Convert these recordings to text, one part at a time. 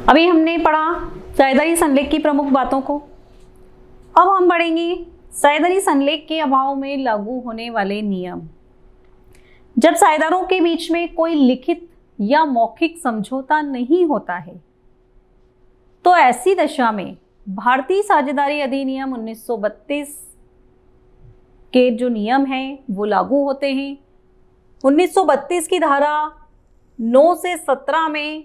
अभी हमने पढ़ा साझेदारी संलेख की प्रमुख बातों को। अब हम पढ़ेंगे साझेदारी संलेख के अभाव में लागू होने वाले नियम। जब साझेदारों के बीच में कोई लिखित या मौखिक समझौता नहीं होता है तो ऐसी दशा में भारतीय साझेदारी अधिनियम 1932 के जो नियम हैं वो लागू होते हैं। 1932 की धारा 9 से 17 में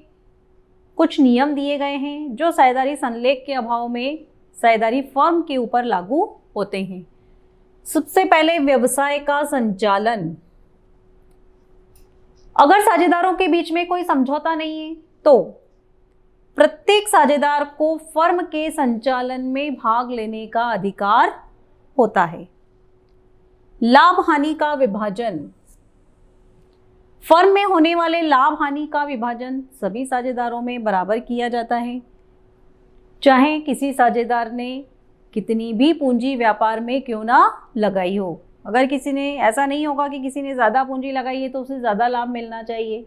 कुछ नियम दिए गए हैं जो साझेदारी संलेख के अभाव में साझेदारी फर्म के ऊपर लागू होते हैं। सबसे पहले व्यवसाय का संचालन। अगर साझेदारों के बीच में कोई समझौता नहीं है तो प्रत्येक साझेदार को फर्म के संचालन में भाग लेने का अधिकार होता है। लाभ हानि का विभाजन। फर्म में होने वाले लाभ हानि का विभाजन सभी साझेदारों में बराबर किया जाता है, चाहे किसी साझेदार ने कितनी भी पूंजी व्यापार में क्यों ना लगाई हो। अगर किसी ने, ऐसा नहीं होगा कि किसी ने ज़्यादा पूंजी लगाई है तो उसे ज़्यादा लाभ मिलना चाहिए।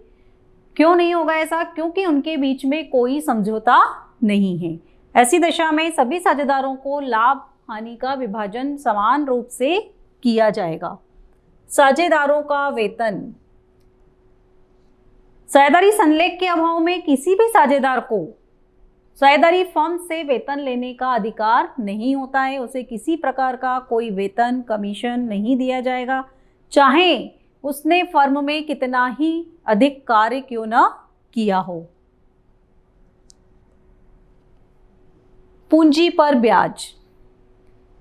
क्यों नहीं होगा ऐसा? क्योंकि उनके बीच में कोई समझौता नहीं है। ऐसी दशा में सभी साझेदारों को लाभ हानि का विभाजन समान रूप से किया जाएगा। साझेदारों का वेतन। साझेदारी संलेख के अभाव में किसी भी साझेदार को साझेदारी फर्म से वेतन लेने का अधिकार नहीं होता है। उसे किसी प्रकार का कोई वेतन, कमीशन नहीं दिया जाएगा, चाहे उसने फर्म में कितना ही अधिक कार्य क्यों ना किया हो। पूंजी पर ब्याज।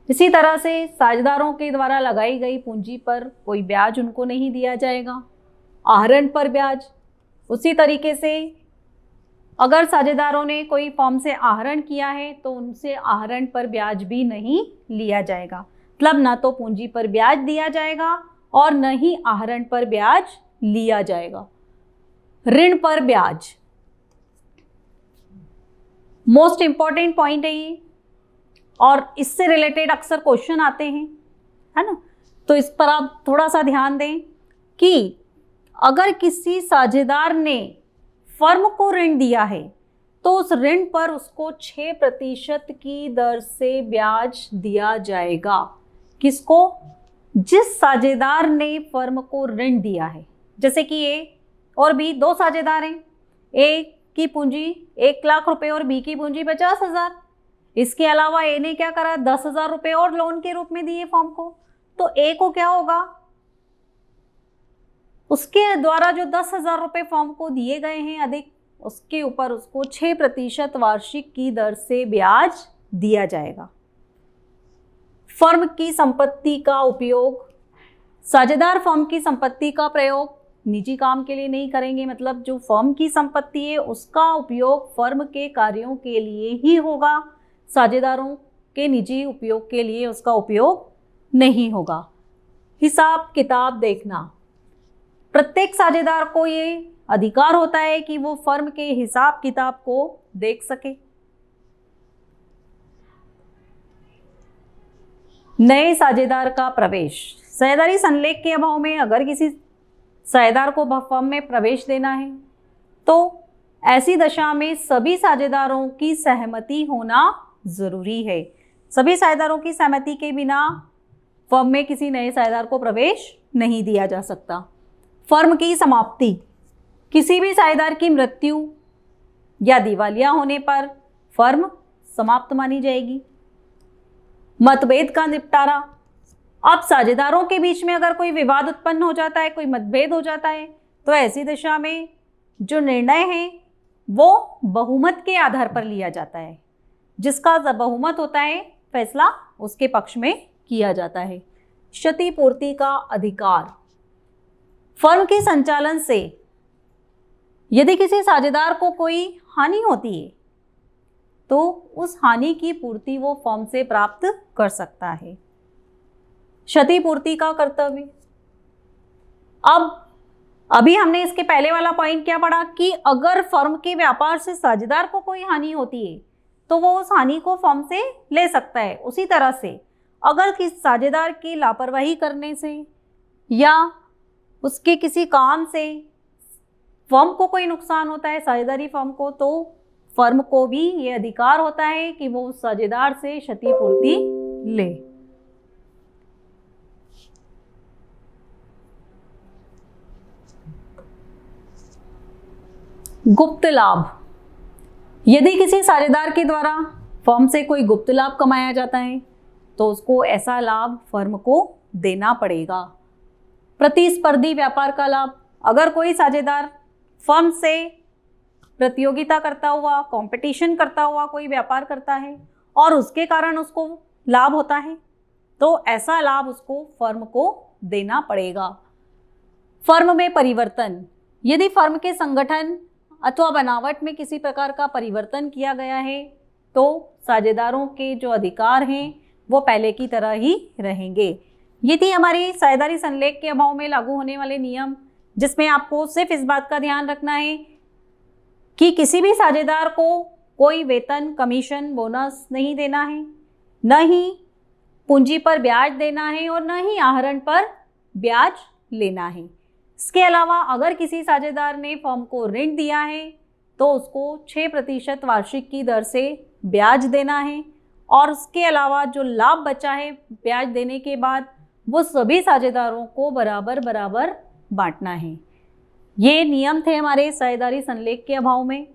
इसी तरह से साझेदारों के द्वारा लगाई गई पूंजी पर कोई ब्याज उनको नहीं दिया जाएगा। आहरण पर ब्याज। उसी तरीके से अगर साझेदारों ने कोई फर्म से आहरण किया है तो उनसे आहरण पर ब्याज भी नहीं लिया जाएगा। मतलब न तो पूंजी पर ब्याज दिया जाएगा और न ही आहरण पर ब्याज लिया जाएगा। ऋण पर ब्याज मोस्ट इंपॉर्टेंट पॉइंट है ये, और इससे रिलेटेड अक्सर क्वेश्चन आते हैं, है ना। तो इस पर आप थोड़ा सा ध्यान दें कि अगर किसी साझेदार ने फर्म को ऋण दिया है तो उस ऋण पर उसको 6% की दर से ब्याज दिया जाएगा। किसको? जिस साझेदार ने फर्म को ऋण दिया है। जैसे कि ए और बी दो साझेदार हैं। ए की पूंजी 1 लाख रुपए और बी की पूंजी 50,000। इसके अलावा ए ने क्या करा, 10,000 रुपए और लोन के रूप में दिए फर्म को। तो ए को क्या होगा, उसके द्वारा जो 10,000 रुपए फर्म को दिए गए हैं अधिक, उसके ऊपर उसको 6% वार्षिक की दर से ब्याज दिया जाएगा। फर्म की संपत्ति का उपयोग। साझेदार फर्म की संपत्ति का प्रयोग निजी काम के लिए नहीं करेंगे। मतलब जो फर्म की संपत्ति है उसका उपयोग फर्म के कार्यों के लिए ही होगा। साझेदारों के निजी उपयोग के लिए उसका उपयोग नहीं होगा। हिसाब किताब देखना। प्रत्येक साझेदार को ये अधिकार होता है कि वो फर्म के हिसाब किताब को देख सके। नए साझेदार का प्रवेश। साझेदारी संलेख के अभाव में अगर किसी साझेदार को फर्म में प्रवेश देना है तो ऐसी दशा में सभी साझेदारों की सहमति होना जरूरी है। सभी साझेदारों की सहमति के बिना फर्म में किसी नए साझेदार को प्रवेश नहीं दिया जा सकता। फर्म की समाप्ति। किसी भी साझेदार की मृत्यु या दिवालिया होने पर फर्म समाप्त मानी जाएगी। मतभेद का निपटारा। अब साझेदारों के बीच में अगर कोई विवाद उत्पन्न हो जाता है, कोई मतभेद हो जाता है, तो ऐसी दशा में जो निर्णय है वो बहुमत के आधार पर लिया जाता है। जिसका बहुमत होता है फैसला उसके पक्ष में किया जाता है। क्षतिपूर्ति का अधिकार। फर्म के संचालन से यदि किसी साझेदार को कोई हानि होती है तो उस हानि की पूर्ति वो फर्म से प्राप्त कर सकता है। क्षतिपूर्ति का कर्तव्य। अभी हमने इसके पहले वाला पॉइंट क्या पढ़ा कि अगर फर्म के व्यापार से साझेदार को कोई हानि होती है तो वो उस हानि को फर्म से ले सकता है। उसी तरह से अगर किसी साझेदार की लापरवाही करने से या उसके किसी काम से फर्म को कोई नुकसान होता है, साझेदारी फर्म को, तो फर्म को भी ये अधिकार होता है कि वो उस साझेदार से क्षतिपूर्ति ले। गुप्त लाभ। यदि किसी साझेदार के द्वारा फर्म से कोई गुप्त लाभ कमाया जाता है तो उसको ऐसा लाभ फर्म को देना पड़ेगा। प्रतिस्पर्धी व्यापार का लाभ। अगर कोई साझेदार फर्म से प्रतियोगिता करता हुआ, कंपटीशन करता हुआ कोई व्यापार करता है और उसके कारण उसको लाभ होता है तो ऐसा लाभ उसको फर्म को देना पड़ेगा। फर्म में परिवर्तन। यदि फर्म के संगठन अथवा बनावट में किसी प्रकार का परिवर्तन किया गया है तो साझेदारों के जो अधिकार हैं वो पहले की तरह ही रहेंगे। ये थी हमारी साझेदारी संलेख के अभाव में लागू होने वाले नियम, जिसमें आपको सिर्फ इस बात का ध्यान रखना है कि किसी भी साझेदार को कोई वेतन, कमीशन, बोनस नहीं देना है, न ही पूंजी पर ब्याज देना है और न ही आहरण पर ब्याज लेना है। इसके अलावा अगर किसी साझेदार ने फर्म को ऋण दिया है तो उसको 6% वार्षिक की दर से ब्याज देना है और उसके अलावा जो लाभ बचा है ब्याज देने के बाद वो सभी साझेदारों को बराबर बराबर बांटना है। ये नियम थे हमारे साझेदारी संलेख के अभाव में।